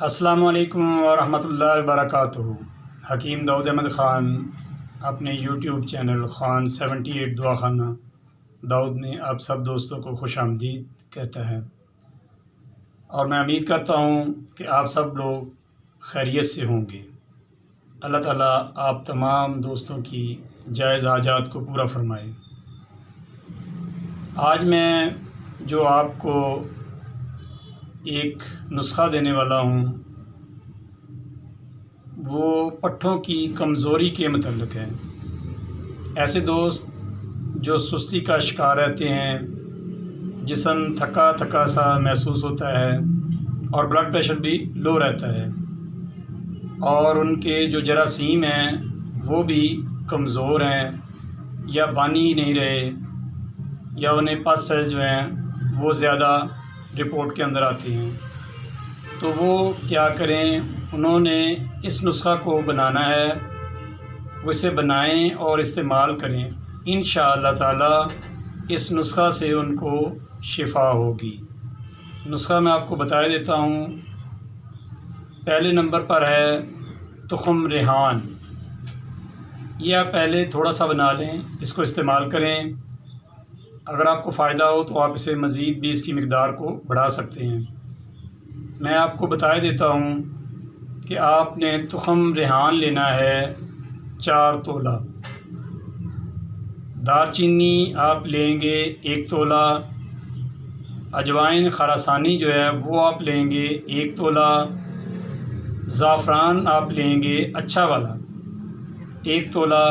السلام علیکم ورحمۃ اللہ وبرکاتہ۔ حکیم داؤد احمد خان اپنے یوٹیوب چینل خان 78 دعا خانہ داؤد میں آپ سب دوستوں کو خوش آمدید کہتا ہے، اور میں امید کرتا ہوں کہ آپ سب لوگ خیریت سے ہوں گے۔ اللہ تعالیٰ آپ تمام دوستوں کی جائز حاجات کو پورا فرمائے۔ آج میں جو آپ کو ایک نسخہ دینے والا ہوں وہ پٹھوں کی کمزوری کے متعلق ہے۔ ایسے دوست جو سستی کا شکار رہتے ہیں، جسم تھکا تھکا سا محسوس ہوتا ہے اور بلڈ پریشر بھی لو رہتا ہے، اور ان کے جو جراثیم ہیں وہ بھی کمزور ہیں یا بانی ہی نہیں رہے، یا انہیں پس سیل جو ہیں وہ زیادہ رپورٹ کے اندر آتی ہیں، تو وہ کیا کریں؟ انہوں نے اس نسخہ کو بنانا ہے، وہ اسے بنائیں اور استعمال کریں۔ انشاءاللہ تعالی اس نسخہ سے ان کو شفا ہوگی۔ نسخہ میں آپ کو بتا دیتا ہوں۔ پہلے نمبر پر ہے تخم ریحان۔ یہ آپ پہلے تھوڑا سا بنا لیں، اس کو استعمال کریں۔ اگر آپ کو فائدہ ہو تو آپ اسے مزید بھی اس کی مقدار کو بڑھا سکتے ہیں۔ میں آپ کو بتا دیتا ہوں کہ آپ نے تخم ریحان لینا ہے 4 تولہ، دار چینی آپ لیں گے 1 تولہ، اجوائن خراسانی جو ہے وہ آپ لیں گے 1 تولہ، زعفران آپ لیں گے اچھا والا 1 تولہ،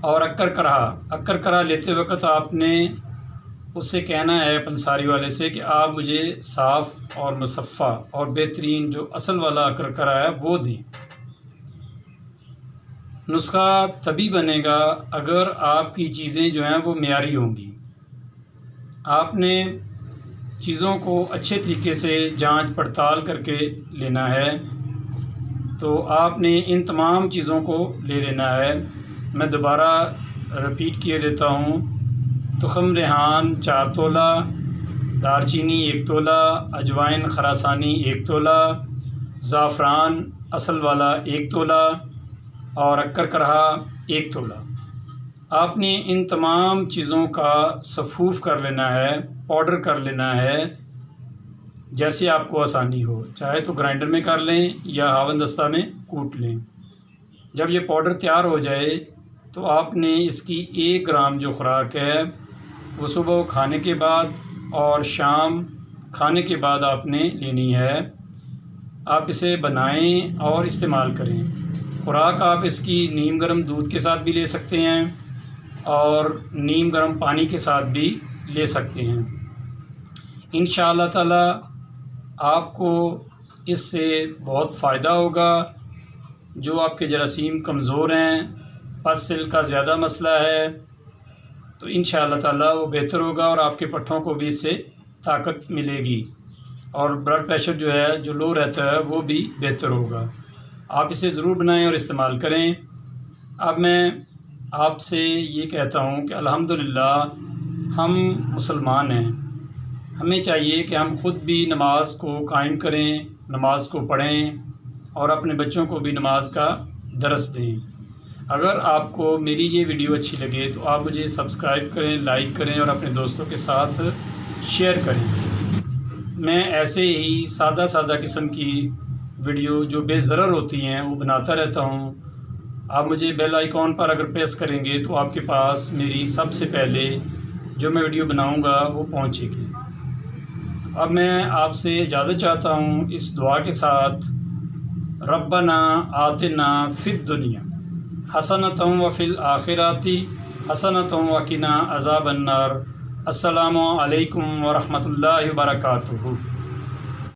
اور اکر کرا لیتے وقت آپ نے اس سے کہنا ہے پنساری والے سے کہ آپ مجھے صاف اور مصفہ اور بہترین جو اصل والا اکر کرا ہے وہ دیں۔ نسخہ تبھی بنے گا اگر آپ کی چیزیں جو ہیں وہ معیاری ہوں گی۔ آپ نے چیزوں کو اچھے طریقے سے جانچ پڑتال کر کے لینا ہے، تو آپ نے ان تمام چیزوں کو لے لینا ہے۔ میں دوبارہ رپیٹ کیے دیتا ہوں۔ تخم ریحان 4 تولہ، دار چینی 1 تولہ، اجوائن خراسانی 1 تولہ، زعفران اصل والا 1 تولہ، اور اکر کرہا 1 تولہ۔ آپ نے ان تمام چیزوں کا صفوف کر لینا ہے، پاؤڈر کر لینا ہے، جیسے آپ کو آسانی ہو، چاہے تو گرائنڈر میں کر لیں یا ہاون دستہ میں کوٹ لیں۔ جب یہ پاؤڈر تیار ہو جائے تو آپ نے اس کی 1 گرام جو خوراک ہے وہ صبح کھانے کے بعد اور شام کھانے کے بعد آپ نے لینی ہے۔ آپ اسے بنائیں اور استعمال کریں۔ خوراک آپ اس کی نیم گرم دودھ کے ساتھ بھی لے سکتے ہیں اور نیم گرم پانی کے ساتھ بھی لے سکتے ہیں۔ انشاءاللہ تعالی آپ کو اس سے بہت فائدہ ہوگا۔ جو آپ کے جراثیم کمزور ہیں، پس سیل کا زیادہ مسئلہ ہے، تو انشاءاللہ تعالی وہ بہتر ہوگا، اور آپ کے پٹھوں کو بھی اس سے طاقت ملے گی، اور بلڈ پریشر جو ہے جو لو رہتا ہے وہ بھی بہتر ہوگا۔ آپ اسے ضرور بنائیں اور استعمال کریں۔ اب میں آپ سے یہ کہتا ہوں کہ الحمدللہ ہم مسلمان ہیں، ہمیں چاہیے کہ ہم خود بھی نماز کو قائم کریں، نماز کو پڑھیں، اور اپنے بچوں کو بھی نماز کا درس دیں۔ اگر آپ کو میری یہ ویڈیو اچھی لگے تو آپ مجھے سبسکرائب کریں، لائک کریں، اور اپنے دوستوں کے ساتھ شیئر کریں۔ میں ایسے ہی سادہ قسم کی ویڈیو جو بے ضرر ہوتی ہیں وہ بناتا رہتا ہوں۔ آپ مجھے بیل آئیکن پر اگر پریس کریں گے تو آپ کے پاس میری سب سے پہلے جو میں ویڈیو بناؤں گا وہ پہنچے گی۔ اب میں آپ سے اجازت چاہتا ہوں اس دعا کے ساتھ: ربنا آتنا فی الدنیا حسنۃ وفی الآخرۃ حسنۃ وقنا عذاب النار۔ السلام علیکم ورحمۃ اللہ وبرکاتہ۔